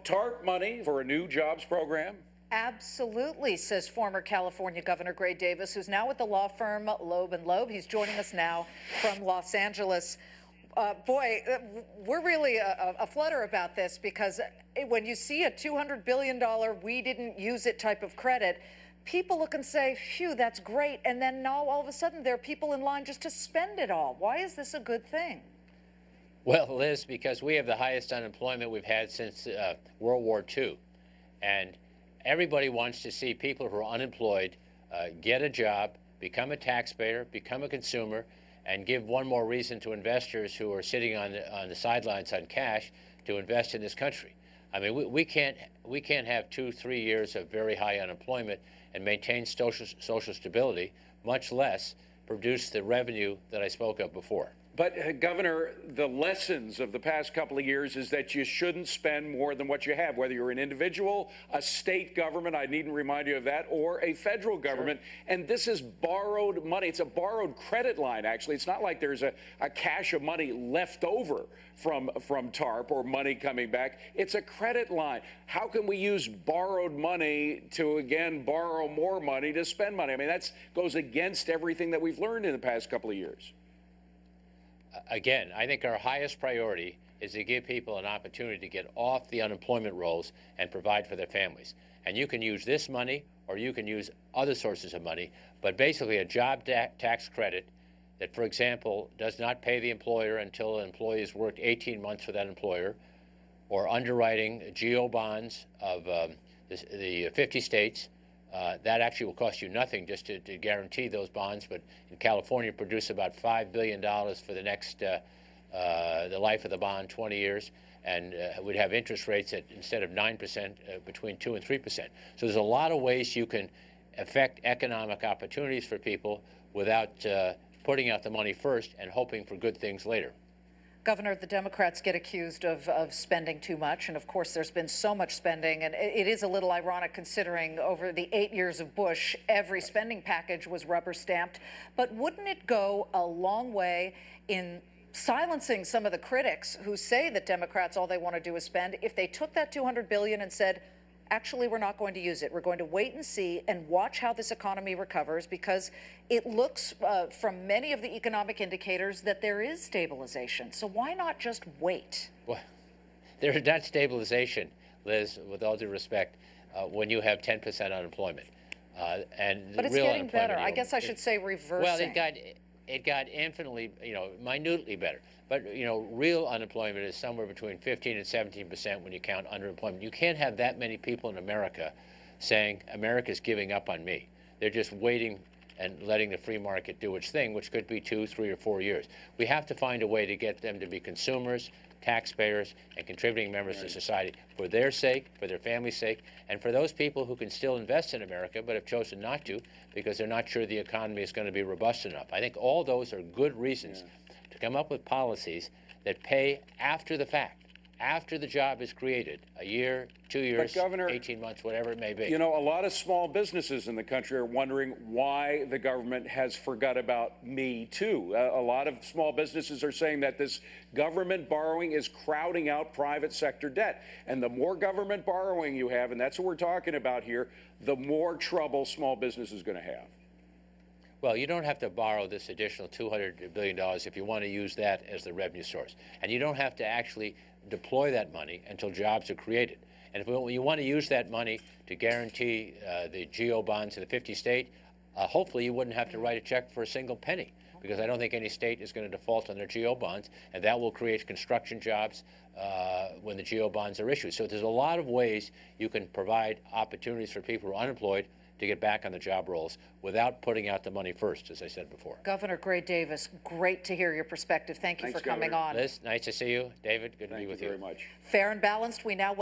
Tarp money for a new jobs program? Absolutely, says former California Governor Gray Davis, who's now with the law firm Loeb and Loeb. He's joining us now from Los Angeles. We're really a flutter about this because when you see a $200 billion we didn't use it type of credit, people look and say, phew, that's great. And then now all of a sudden there are people in line just to spend it all. Why is this a good thing? Well, Liz, because we have the highest unemployment we've had since World War II. And everybody wants to see people who are unemployed get a job, become a taxpayer, become a consumer, and give one more reason to investors who are sitting on the sidelines on cash to invest in this country. I mean, we can't have 2-3 years of very high unemployment and maintain social stability, much less produce the revenue that I spoke of before. But, Governor, the lessons of the past couple of years is that you shouldn't spend more than what you have, whether you're an individual, a state government, I needn't remind you of that, or a federal government. Sure. And this is borrowed money. It's a borrowed credit line, actually. It's not like there's a cache of money left over from TARP or money coming back. It's a credit line. How can we use borrowed money to, again, borrow more money to spend money? I mean, that goes against everything that we've learned in the past couple of years. Again, I think our highest priority is to give people an opportunity to get off the unemployment rolls and provide for their families. And you can use this money or you can use other sources of money, but basically a job tax credit that, for example, does not pay the employer until the employee has worked 18 months for that employer, or underwriting GO bonds of the 50 states. That actually will cost you nothing just to guarantee those bonds, but in California produce about $5 billion for the next, the life of the bond, 20 years, and would have interest rates at, instead of 9%, between 2 and 3%. So there's a lot of ways you can affect economic opportunities for people without putting out the money first and hoping for good things later. Governor, the Democrats get accused of spending too much, and of course there's been so much spending, and it is a little ironic considering over the 8 years of Bush, every spending package was rubber stamped. But wouldn't it go a long way in silencing some of the critics who say that Democrats all they want to do is spend if they took that $200 billion and said, actually, we're not going to use it. We're going to wait and see and watch how this economy recovers, because it looks from many of the economic indicators that there is stabilization. So why not just wait? Well, there's not stabilization, Liz, with all due respect, when you have 10% unemployment. But it's getting better. I guess I should say reversing. Well, it got infinitely, minutely better. But, real unemployment is somewhere between 15 and 17% when you count underemployment. You can't have that many people in America saying, America's giving up on me. They're just waiting and letting the free market do its thing, which could be 2, 3, or 4 years. We have to find a way to get them to be consumers, taxpayers, and contributing members to society for their sake, for their family's sake, and for those people who can still invest in America but have chosen not to because they're not sure the economy is going to be robust enough. I think all those are good reasons to come up with policies that pay after the fact, after the job is created, a year, 2 years, Governor, 18 months, whatever it may be. A lot of small businesses in the country are wondering why the government has forgot about me, too. A lot of small businesses are saying that this government borrowing is crowding out private sector debt. And the more government borrowing you have, and that's what we're talking about here, the more trouble small business is going to have. Well, you don't have to borrow this additional $200 billion if you want to use that as the revenue source. And you don't have to actually deploy that money until jobs are created. And if you want to use that money to guarantee the GO bonds in the 50 state, hopefully you wouldn't have to write a check for a single penny, because I don't think any state is going to default on their GO bonds, and that will create construction jobs when the GO bonds are issued. So there's a lot of ways you can provide opportunities for people who are unemployed to get back on the job rolls without putting out the money first, as I said before. Governor Gray Davis, great to hear your perspective. Thank you for coming on. Liz, nice to see you. David, good to be with you. Thank you very much. Fair and balanced, we now